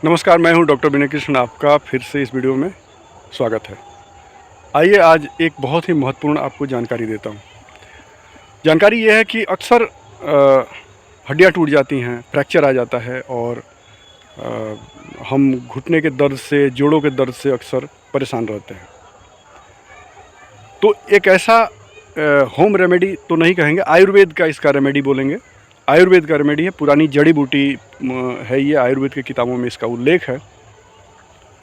नमस्कार, मैं हूं डॉक्टर विनय कृष्ण। आपका फिर से इस वीडियो में स्वागत है। आइए आज एक बहुत ही महत्वपूर्ण आपको जानकारी देता हूं। जानकारी यह है कि अक्सर हड्डियां टूट जाती हैं, फ्रैक्चर आ जाता है और हम घुटने के दर्द से, जोड़ों के दर्द से अक्सर परेशान रहते हैं। तो एक ऐसा होम रेमेडी तो नहीं कहेंगे, आयुर्वेद का इसका रेमेडी बोलेंगे। आयुर्वेद का रेमेडी है, पुरानी जड़ी बूटी है ये। आयुर्वेद की किताबों में इसका उल्लेख है।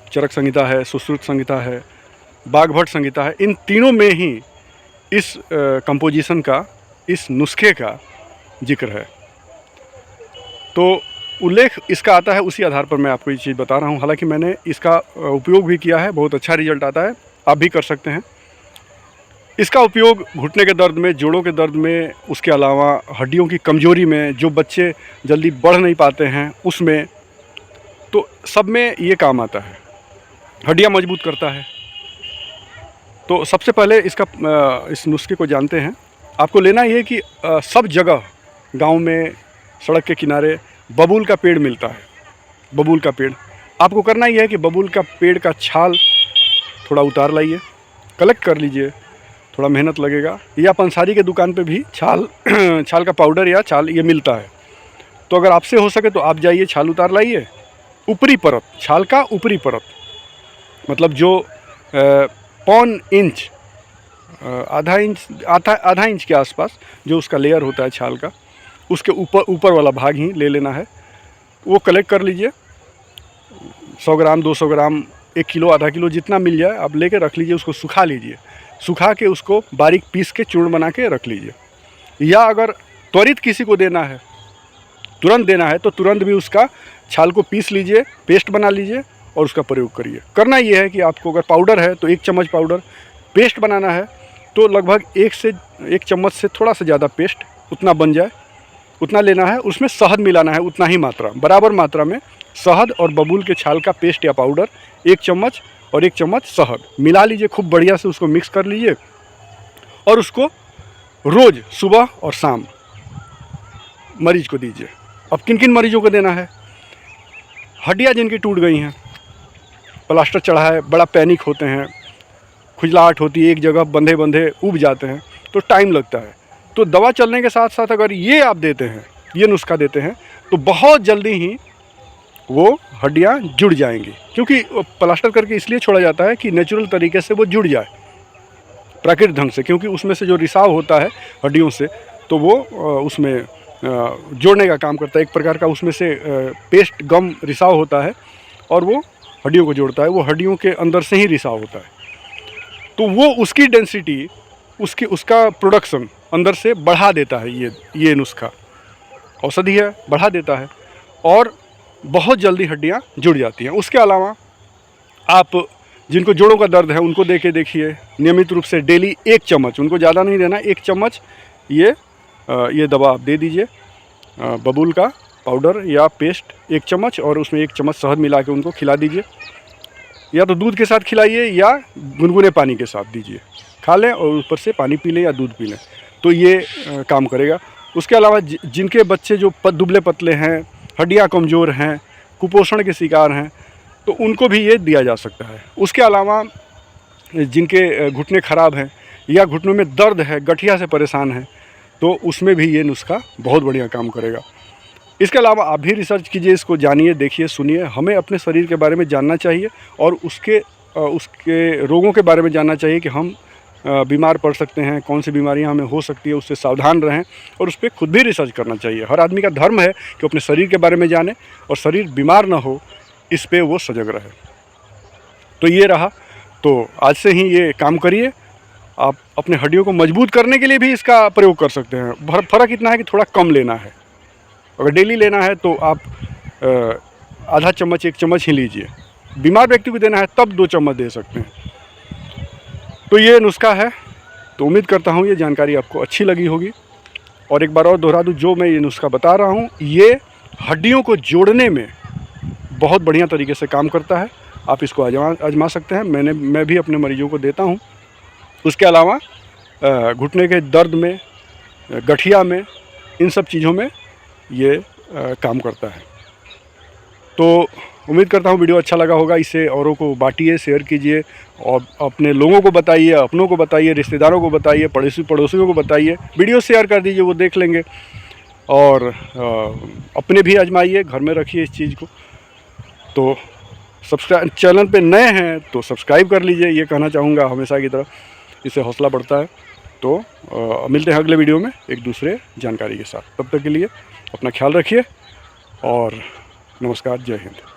चरक संहिता है, सुश्रुत संहिता है, बागभट संहिता है। इन तीनों में ही इस कंपोजिशन का, इस नुस्खे का जिक्र है। तो उल्लेख इसका आता है, उसी आधार पर मैं आपको ये चीज़ बता रहा हूँ। हालांकि मैंने इसका उपयोग भी किया है, बहुत अच्छा रिजल्ट आता है। आप भी कर सकते हैं इसका उपयोग घुटने के दर्द में, जोड़ों के दर्द में, उसके अलावा हड्डियों की कमज़ोरी में, जो बच्चे जल्दी बढ़ नहीं पाते हैं उसमें, तो सब में ये काम आता है। हड्डियाँ मजबूत करता है। तो सबसे पहले इस नुस्खे को जानते हैं। आपको लेना ये कि सब जगह गांव में, सड़क के किनारे बबूल का पेड़ मिलता है। बबूल का पेड़ आपको करना ये है कि बबूल का पेड़ का छाल थोड़ा उतार लाइए, कलेक्ट कर लीजिए। थोड़ा मेहनत लगेगा। या पंसारी के दुकान पे भी छाल छाल का पाउडर या छाल ये मिलता है। तो अगर आपसे हो सके तो आप जाइए, छाल उतार लाइए। ऊपरी परत, छाल का ऊपरी परत, मतलब जो पौन इंच, आधा इंच के आसपास जो उसका लेयर होता है छाल का, उसके ऊपर वाला भाग ही ले लेना है। वो कलेक्ट कर लीजिए। 100 ग्राम, 200 ग्राम, 1 किलो, आधा किलो, जितना मिल जाए आप लेके रख लीजिए। उसको सुखा लीजिए। सुखा के उसको बारीक पीस के चूर्ण बना के रख लीजिए। या अगर त्वरित किसी को देना है, तुरंत देना है, तो तुरंत भी उसका छाल को पीस लीजिए, पेस्ट बना लीजिए और उसका प्रयोग करिए। करना यह है कि आपको अगर पाउडर है तो 1 चम्मच पाउडर, पेस्ट बनाना है तो लगभग 1 चम्मच से थोड़ा सा ज़्यादा पेस्ट, उतना बन जाए उतना लेना है। उसमें शहद मिलाना है, उतना ही मात्रा, बराबर मात्रा में शहद और बबूल के छाल का पेस्ट या पाउडर 1 चम्मच और 1 चम्मच शहद मिला लीजिए। खूब बढ़िया से उसको मिक्स कर लीजिए और उसको रोज़ सुबह और शाम मरीज को दीजिए। अब किन किन मरीजों को देना है? हड्डियाँ जिनकी टूट गई हैं, प्लास्टर चढ़ा है, बड़ा पैनिक होते हैं, खुजलाहट होती है, एक जगह बंधे बंधे उब जाते हैं, तो टाइम लगता है। तो दवा चलने के साथ साथ अगर ये आप देते हैं, ये नुस्खा देते हैं, तो बहुत जल्दी ही वो हड्डियाँ जुड़ जाएंगी। क्योंकि प्लास्टर करके इसलिए छोड़ा जाता है कि नेचुरल तरीके से वो जुड़ जाए, प्राकृतिक ढंग से। क्योंकि उसमें से जो रिसाव होता है हड्डियों से, तो वो उसमें जोड़ने का काम करता है। एक प्रकार का उसमें से पेस्ट, गम, रिसाव होता है और वो हड्डियों को जोड़ता है। वो हड्डियों के अंदर से ही रिसाव होता है, तो वो उसकी डेंसिटी, उसका प्रोडक्शन अंदर से बढ़ा देता है। ये नुस्खा औषधि है, बढ़ा देता है और बहुत जल्दी हड्डियाँ जुड़ जाती हैं। उसके अलावा आप जिनको जोड़ों का दर्द है उनको दे के देखिए नियमित रूप से। डेली 1 चम्मच, उनको ज़्यादा नहीं देना, 1 चम्मच ये दवा आप दे दीजिए। बबूल का पाउडर या पेस्ट 1 चम्मच और उसमें 1 चम्मच शहद मिला के उनको खिला दीजिए। या तो दूध के साथ खिलाइए या गुनगुने पानी के साथ दीजिए। खा लें और ऊपर से पानी पी लें या दूध पी लें, तो ये काम करेगा। उसके अलावा जिनके बच्चे जो दुबले पतले हैं, हड्डियाँ कमज़ोर हैं, कुपोषण के शिकार हैं, तो उनको भी ये दिया जा सकता है। उसके अलावा जिनके घुटने ख़राब हैं या घुटनों में दर्द है, गठिया से परेशान हैं, तो उसमें भी ये नुस्खा बहुत बढ़िया काम करेगा। इसके अलावा आप भी रिसर्च कीजिए, इसको जानिए, देखिए, सुनिए। हमें अपने शरीर के बारे में जानना चाहिए और उसके रोगों के बारे में जानना चाहिए कि हम बीमार पड़ सकते हैं, कौन सी बीमारियां हमें हो सकती है, उससे सावधान रहें और उस पर खुद भी रिसर्च करना चाहिए। हर आदमी का धर्म है कि अपने शरीर के बारे में जाने और शरीर बीमार ना हो, इस पे वो सजग रहे। तो ये रहा। तो आज से ही ये काम करिए। आप अपने हड्डियों को मजबूत करने के लिए भी इसका प्रयोग कर सकते हैं। फ़र्क इतना है कि थोड़ा कम लेना है। अगर डेली लेना है तो आप आधा चम्मच, 1 चम्मच ही लीजिए। बीमार व्यक्ति को देना है तब 2 चम्मच दे सकते हैं। तो ये नुस्खा है। तो उम्मीद करता हूँ ये जानकारी आपको अच्छी लगी होगी। और एक बार और दोहरा दूँ, जो मैं ये नुस्खा बता रहा हूँ, ये हड्डियों को जोड़ने में बहुत बढ़िया तरीके से काम करता है। आप इसको आजमा सकते हैं। मैं भी अपने मरीजों को देता हूँ। उसके अलावा घुटने के दर्द में, गठिया में, इन सब चीज़ों में ये काम करता है। तो उम्मीद करता हूँ वीडियो अच्छा लगा होगा। इसे औरों को बांटिए, शेयर कीजिए और अपने लोगों को बताइए, अपनों को बताइए, रिश्तेदारों को बताइए, पड़ोसियों को बताइए। वीडियो शेयर कर दीजिए, वो देख लेंगे। और अपने भी आजमाइए, घर में रखिए इस चीज़ को। तो सब्सक्राइब, चैनल पे नए हैं तो सब्सक्राइब कर लीजिए, ये कहना चाहूँगा हमेशा की तरह, इससे हौसला बढ़ता है। तो मिलते हैं अगले वीडियो में एक दूसरे जानकारी के साथ। तब तक के लिए अपना ख्याल रखिए और नमस्कार, जय हिंद।